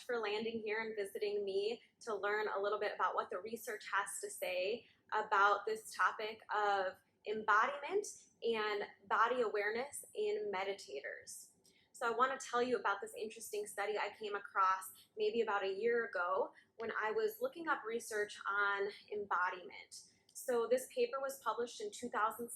much for landing here and visiting me to learn a little bit about what the research has to say about this topic of embodiment and body awareness in meditators. So I want to tell you about this interesting study I came across maybe about a year ago when I was looking up research on embodiment. So this paper was published in 2016.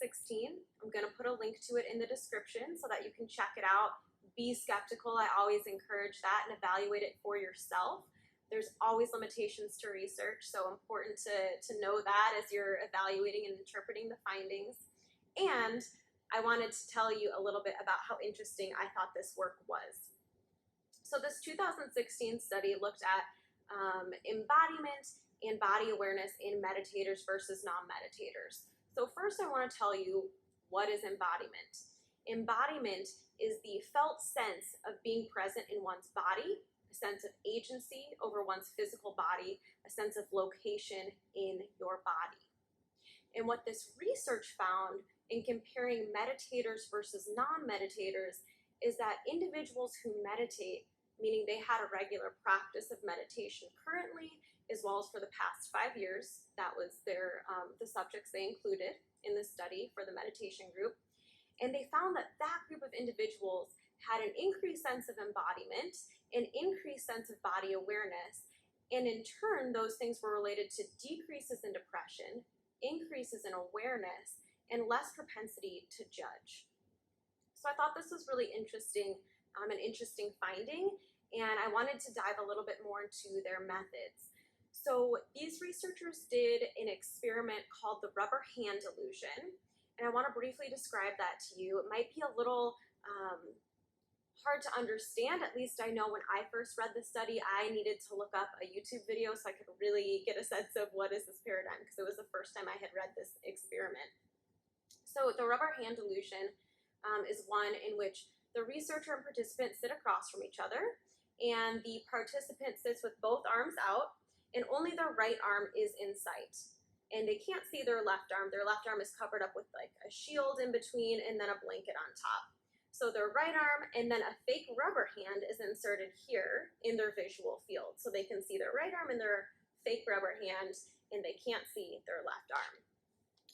I'm going to put a link to it in the description so that you can check it out. Be skeptical. I always encourage that, and evaluate it for yourself. There's always limitations to research, so important to know that as you're evaluating and interpreting the findings. And I wanted to tell you a little bit about how interesting I thought this work was. So this 2016 study looked at embodiment and body awareness in meditators versus non-meditators. So first I want to tell you, what is embodiment? Embodiment is the felt sense of being present in one's body, a sense of agency over one's physical body, a sense of location in your body. And what this research found in comparing meditators versus non-meditators is that individuals who meditate, meaning they had a regular practice of meditation currently, as well as for the past 5 years, that was the subjects they included in the study for the meditation group. And they found that that group of individuals had an increased sense of embodiment, an increased sense of body awareness, and in turn, those things were related to decreases in depression, increases in awareness, and less propensity to judge. So I thought this was really interesting, an interesting finding, and I wanted to dive a little bit more into their methods. So these researchers did an experiment called the rubber hand illusion, and I want to briefly describe that to you. It might be a little hard to understand. At least I know when I first read the study, I needed to look up a YouTube video so I could really get a sense of what is this paradigm, because it was the first time I had read this experiment. So the rubber hand illusion is one in which the researcher and participant sit across from each other, and the participant sits with both arms out, and only their right arm is in sight. And they can't see their left arm. Their left arm is covered up with like a shield in between and then a blanket on top. So their right arm and then a fake rubber hand is inserted here in their visual field. So they can see their right arm and their fake rubber hand, and they can't see their left arm.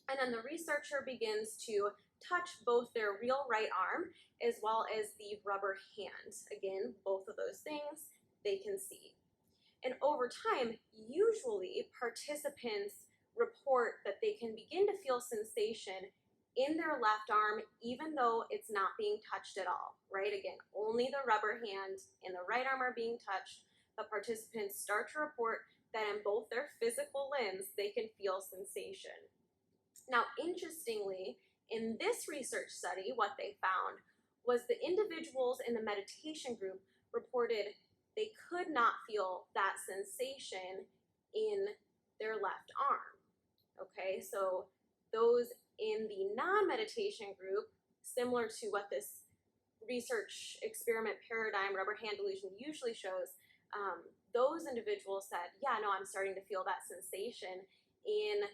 And then the researcher begins to touch both their real right arm as well as the rubber hand. Again, both of those things they can see. And over time, usually participants report that they can begin to feel sensation in their left arm even though it's not being touched at all, right? Again, only the rubber hand and the right arm are being touched. The participants start to report that in both their physical limbs, they can feel sensation. Now, interestingly, in this research study, what they found was the individuals in the meditation group reported they could not feel that sensation in their left arm. Okay, so those in the non-meditation group, similar to what this research experiment paradigm, rubber hand illusion, usually shows, those individuals said, yeah, no, I'm starting to feel that sensation in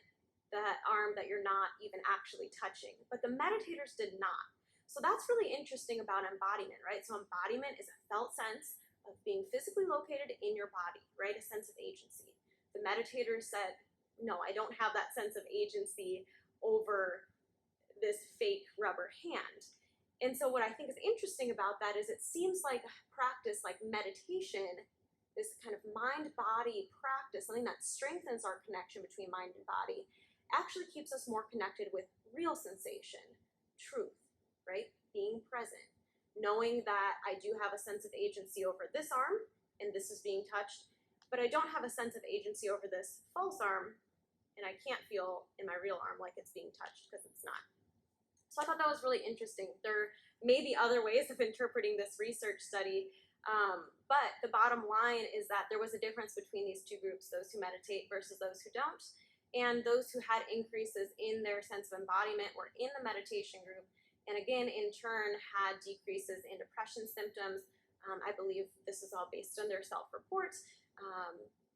that arm that you're not even actually touching. But the meditators did not. So that's really interesting about embodiment, right? So embodiment is a felt sense of being physically located in your body, right? A sense of agency. The meditators said, no, I don't have that sense of agency over this fake rubber hand. And so what I think is interesting about that is it seems like a practice like meditation, this kind of mind-body practice, something that strengthens our connection between mind and body, actually keeps us more connected with real sensation, truth, right? Being present. Knowing that I do have a sense of agency over this arm, and this is being touched, but I don't have a sense of agency over this false arm, and I can't feel in my real arm like it's being touched because it's not. So I thought that was really interesting. There may be other ways of interpreting this research study, but the bottom line is that there was a difference between these two groups, those who meditate versus those who don't, and those who had increases in their sense of embodiment were in the meditation group, and again, in turn, had decreases in depression symptoms. I believe this is all based on their self-report,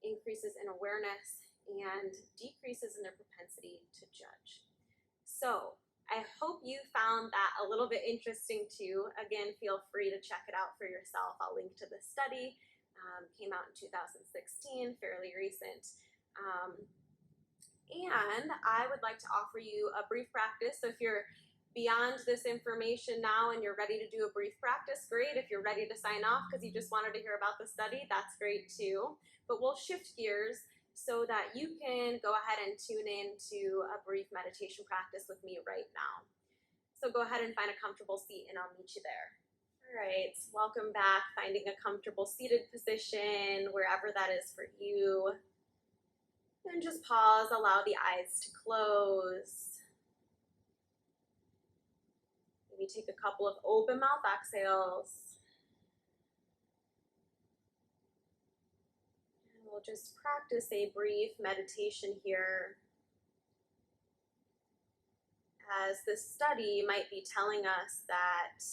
increases in awareness, and decreases in their propensity to judge. So I hope you found that a little bit interesting too. Again, feel free to check it out for yourself. I'll link to the study Came out in 2016, fairly recent. And I would like to offer you a brief practice. So if you're beyond this information now and you're ready to do a brief practice, great. If you're ready to sign off because you just wanted to hear about the study, that's great too. But we'll shift gears so that you can go ahead and tune in to a brief meditation practice with me right now. So go ahead and find a comfortable seat and I'll meet you there. All right, welcome back. Finding a comfortable seated position, wherever that is for you. And just pause, allow the eyes to close. Maybe take a couple of open mouth exhales. And we'll just practice a brief meditation here, as this study might be telling us that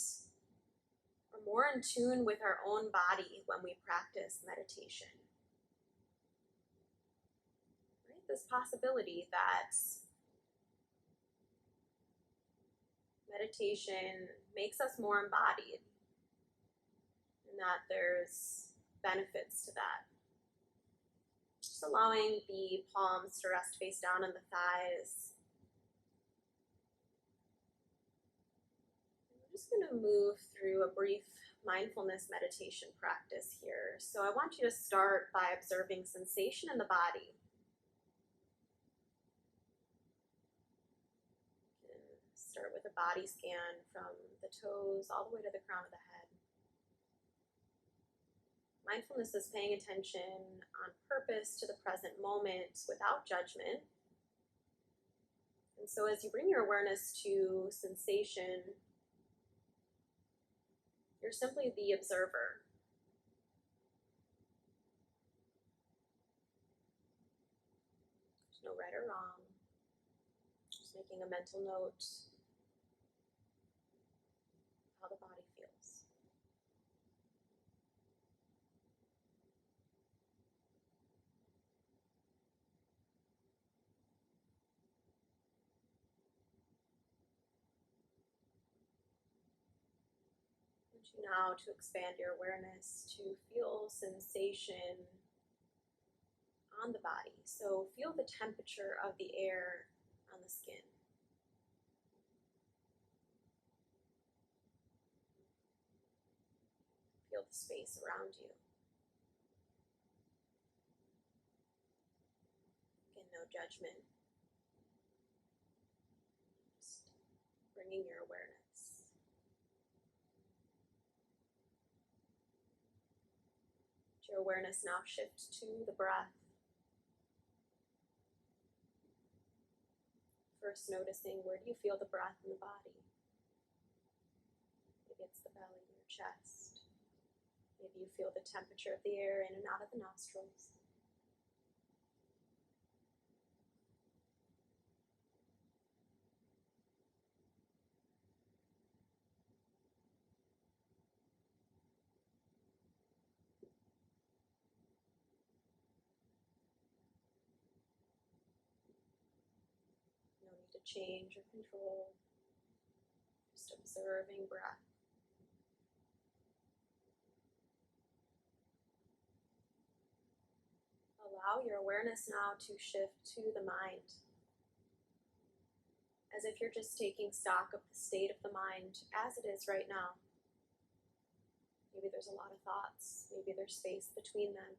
we're more in tune with our own body when we practice meditation. Right? This possibility that meditation makes us more embodied, and that there's benefits to that. Just allowing the palms to rest face down on the thighs. And we're just going to move through a brief mindfulness meditation practice here. So I want you to start by observing sensation in the body. Start with a body scan from the toes all the way to the crown of the head. Mindfulness is paying attention on purpose to the present moment without judgment. And so as you bring your awareness to sensation, you're simply the observer. There's no right or wrong. Just making a mental note how the body feels. I want you now to expand your awareness to feel sensation on the body. So feel the temperature of the air on the skin. Feel the space around you. Again, no judgment. Just bringing your awareness. Let your awareness now shift to the breath. First noticing, where do you feel the breath in the body? Maybe it's the belly, your chest. Maybe you feel the temperature of the air in and out of the nostrils. No need to change or control. Just observing breath. Allow your awareness now to shift to the mind, as if you're just taking stock of the state of the mind as it is right now. Maybe there's a lot of thoughts, maybe there's space between them.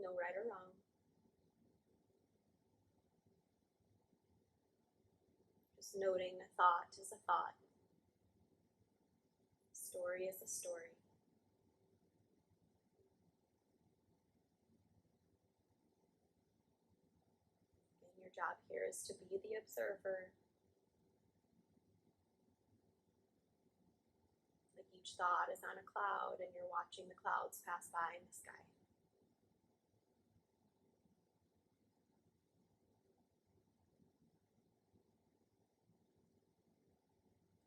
No right or wrong. Just noting a thought is a thought. A story is a story. Your job here is to be the observer. Like each thought is on a cloud and you're watching the clouds pass by in the sky.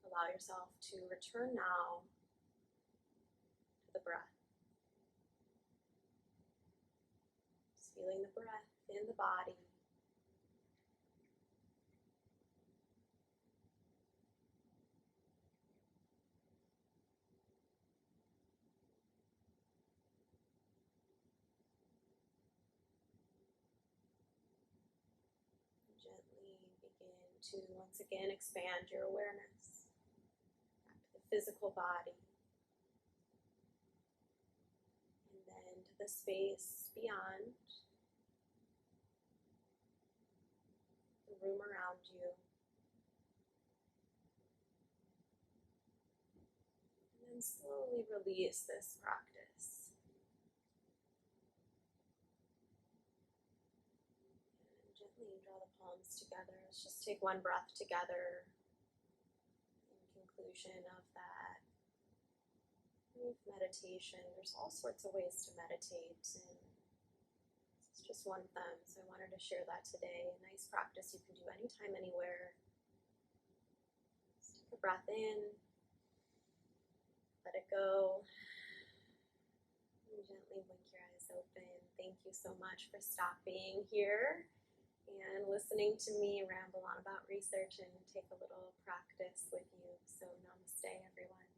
Allow yourself to return now to the breath. Just feeling the breath in the body. to once again expand your awareness back to the physical body, and then to the space beyond, the room around you. And then slowly release this practice. And gently draw the palms together. Let's just take one breath together in conclusion of that brief meditation. There's all sorts of ways to meditate, and it's just one of them, so I wanted to share that today. A nice practice you can do anytime, anywhere. Just take a breath in, let it go, and gently blink your eyes open. Thank you so much for stopping here and listening to me ramble on about research and take a little practice with you. So namaste, everyone.